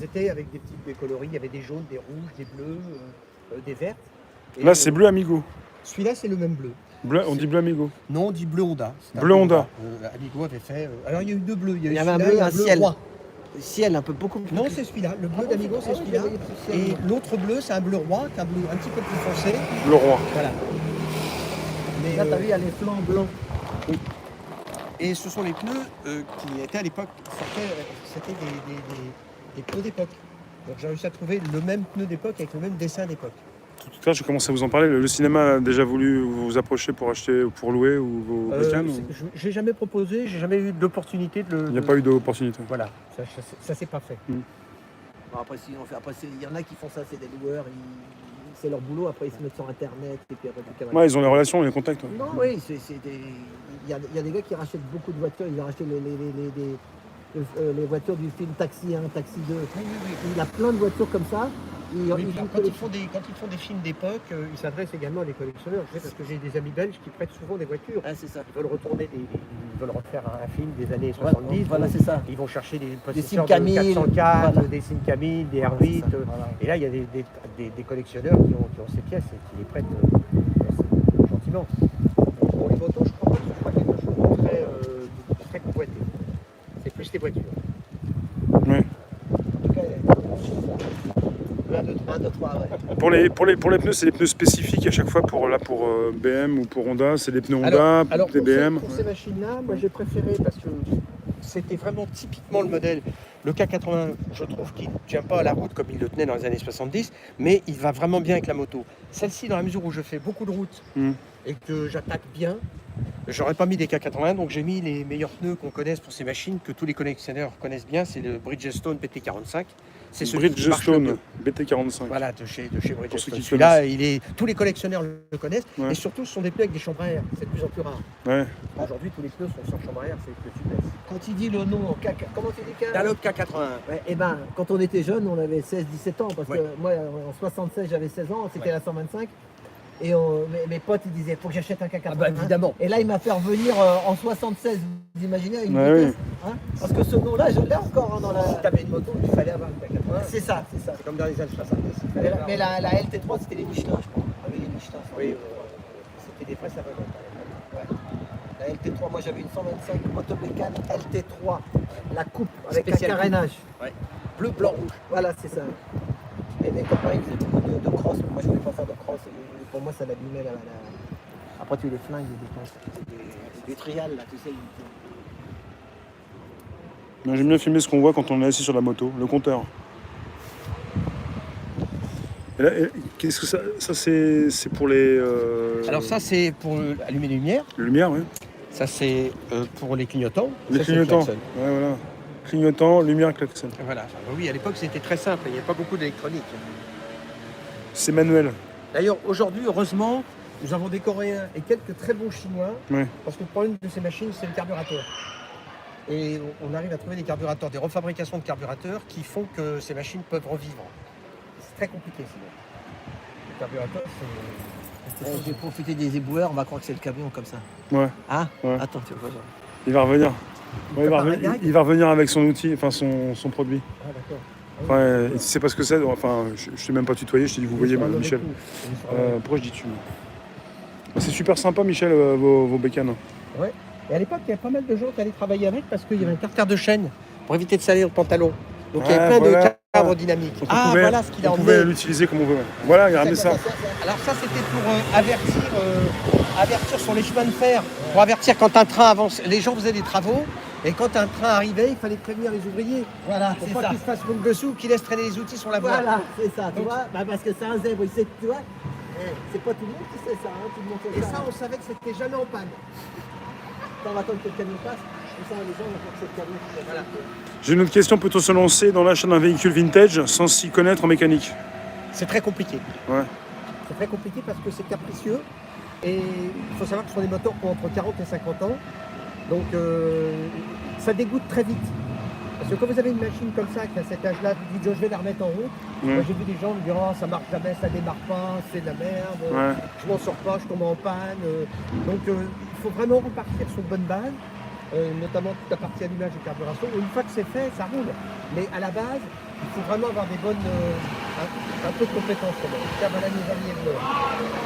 étaient avec des petits coloris, il y avait des jaunes, des rouges, des bleus, des vertes. Et Là, c'est bleu Amigo. celui-là, c'est le même bleu. Bleu, on dit bleu Amigo. Non, on dit bleu Honda. C'est un Bleu Honda. Amigo avait fait. Alors il y a eu deux bleus. Il y avait un celui-là bleu, et un ciel. roi. Ciel, un peu beaucoup plus. Non, c'est celui-là. Le bleu d'Amigo, c'est celui-là. Et l'autre bleu, c'est un bleu roi, qui est un bleu un petit peu plus foncé. Bleu roi. Voilà. Mais, Là, t'as vu, il y a les flancs blancs. et ce sont les pneus qui étaient à l'époque, c'était des pneus d'époque. Donc j'ai réussi à trouver le même pneu d'époque avec le même dessin d'époque. Tout à l'heure, je commence à vous en parler. Le cinéma a déjà voulu vous approcher pour acheter, pour louer ou vos bécanes J'ai jamais proposé, j'ai jamais eu l'opportunité de le. Il n'y a pas eu d'opportunité. Voilà, ça s'est pas fait. Bon, après, il y en a qui font ça, c'est des loueurs, c'est leur boulot, après ils se mettent sur internet et puis après tout le Ouais, ils ont les relations, les contacts. Ouais. Non, oui, il y a des gars qui rachètent beaucoup de voitures, ils ont racheté les voitures du film Taxi 1, Taxi 2. Il a plein de voitures comme ça. Quand ils font des films d'époque, ils s'adressent également à des collectionneurs. Je sais parce que j'ai des amis belges qui prêtent souvent des voitures. Ah, c'est ça. Ils veulent ils veulent refaire un film des années 70. Voilà, c'est ça. Ils vont chercher des Des possesseurs de Simca 1000, 404, voilà. des Simca 1000, des R8. Voilà. Et là, il y a des collectionneurs qui ont ces pièces et qui les prêtent gentiment. Pour les motos, je crois pas que ce soit quelque chose de très convoité. C'est plus les voitures. Ouais. En tout cas, 1, 2, 3, ouais. Pour les pneus, c'est des pneus spécifiques à chaque fois pour BM ou pour Honda. C'est des pneus Honda, Alors des BM. pour ces machines-là, moi j'ai préféré parce que c'était vraiment typiquement le modèle. Le K80, je trouve qu'il ne tient pas à la route comme il le tenait dans les années 70, mais il va vraiment bien avec la moto. Celle-ci, dans la mesure où je fais beaucoup de routes et que j'attaque bien, j'aurais pas mis des K80, donc j'ai mis les meilleurs pneus qu'on connaisse pour ces machines, que tous les collectionneurs connaissent bien, c'est le Bridgestone BT45. C'est celui qui marche le mieux. Bridgestone BT45. Voilà, de chez Pour ceux Bridgestone. qui Celui-là, tous les collectionneurs le connaissent. Ouais. Et surtout, ce sont des pneus avec des chambres à air. C'est de plus en plus rare. Ouais. Aujourd'hui, tous les pneus sont sans chambre à air, c'est que tu baisses. Quand il dit le nom, comment tu dis K Dunlop K80. Ouais, et ben, quand on était jeune, on avait 16-17 ans, parce Ouais. que moi, en 76, j'avais 16 ans, c'était Ouais. la 125. Et mes potes, ils disaient, faut que j'achète un K80. Ah bah évidemment. Et là, il m'a fait revenir en 76, vous imaginez, à une Ouais, vitesse. Hein, parce que ce nom-là, je l'ai encore hein, dans la... Si tu avais une moto, il fallait avoir une K80. C'est ça, c'est ça. C'est comme dans les années 70. il fallait avoir- Mais la LT3, c'était les Michelin, je crois. Avec les Michelin. Oui, c'était des vrais savants. Ouais. La LT3, moi j'avais une 125 Motobécane LT3, la coupe avec Spéciale un carénage. Ouais. Bleu, blanc, rouge. Voilà, c'est ça. Et mes copains, ils faisaient beaucoup de cross. Moi, je voulais pas faire de cross. Et pour moi, ça l'abîmait. Après, tu les flingues, des trials, là, tu sais. J'aime bien filmer ce qu'on voit quand on est assis sur la moto, le compteur. Et là, qu'est-ce que ça c'est pour les Alors ça, c'est pour allumer les lumières. les lumières, ouais. Ça, c'est pour les clignotants. Les Ça, c'est le clignotants. klaxon. Ouais, voilà. Clignotant, lumière, klaxon. Voilà. Enfin, oui, à l'époque, c'était très simple. Il n'y avait pas beaucoup d'électronique. C'est manuel. D'ailleurs, aujourd'hui, heureusement, nous avons des Coréens et quelques très bons Chinois. Ouais. Parce que le problème de ces machines, c'est le carburateur. Et on arrive à trouver des carburateurs, des refabrications de carburateurs qui font que ces machines peuvent revivre. C'est très compliqué sinon. Le carburateur, J'ai profité des éboueurs, on va croire que c'est le camion comme ça. Ouais. Ah Ouais. Attends, tu vois. Il va revenir. Ouais, T'as pas un gag il va revenir avec son outil, enfin son produit. Ah d'accord. Enfin, et tu sais pas ce que c'est. Enfin, je t'ai même pas tutoyé. Je t'ai dit vous voyez, Michel. Pourquoi je dis tu? C'est super sympa, Michel, vos bécanes. Ouais. Et à l'époque, il y avait pas mal de gens qui allaient travailler avec parce qu'il y avait un carter de chaîne pour éviter de salir le pantalon. Donc il y avait plein de cadres dynamiques. Donc, Ah voilà ce qu'il a on pouvait emmené. l'utiliser comme on veut. Voilà, il a ramené ça. Alors ça c'était pour avertir sur les chemins de fer, pour avertir quand un train avance. Les gens faisaient des travaux et quand un train arrivait, il fallait prévenir les ouvriers. Voilà, Pour c'est pas ça. qu'ils se fassent rouler dessous, qu'ils laissent traîner les outils sur la voie. Voilà, c'est ça, tu Donc- vois. Bah, parce que c'est un zèbre, il sait, tu vois. C'est pas tout le monde qui sait ça, hein, tout le monde sait Et ça. ça, on savait que c'était jamais en panne. Quand on va attendre que le camion passe, comme ça, les gens vont voir que c'est le camion qui passe. Voilà. J'ai une autre question. Peut-on se lancer dans l'achat d'un véhicule vintage sans s'y connaître en mécanique? C'est très compliqué. Ouais. C'est très compliqué parce que c'est capricieux. Et il faut savoir que ce sont des moteurs qui ont entre 40 et 50 ans. Donc ça dégoûte très vite. Parce que quand vous avez une machine comme ça, qui a cet âge-là, vous dites je vais la remettre en route. Ouais. Moi j'ai vu des gens me dire oh, ça marche jamais, ça démarre pas, c'est de la merde, Ouais. je m'en sors pas, je tombe en panne. Donc il faut vraiment repartir sur de bonnes bases, notamment toute la partie allumage et carburation. Et une fois que c'est fait, ça roule. Mais à la base, Il faut vraiment avoir des bonnes, un peu de compétences quand même. Tiens, voilà nos amis Evler.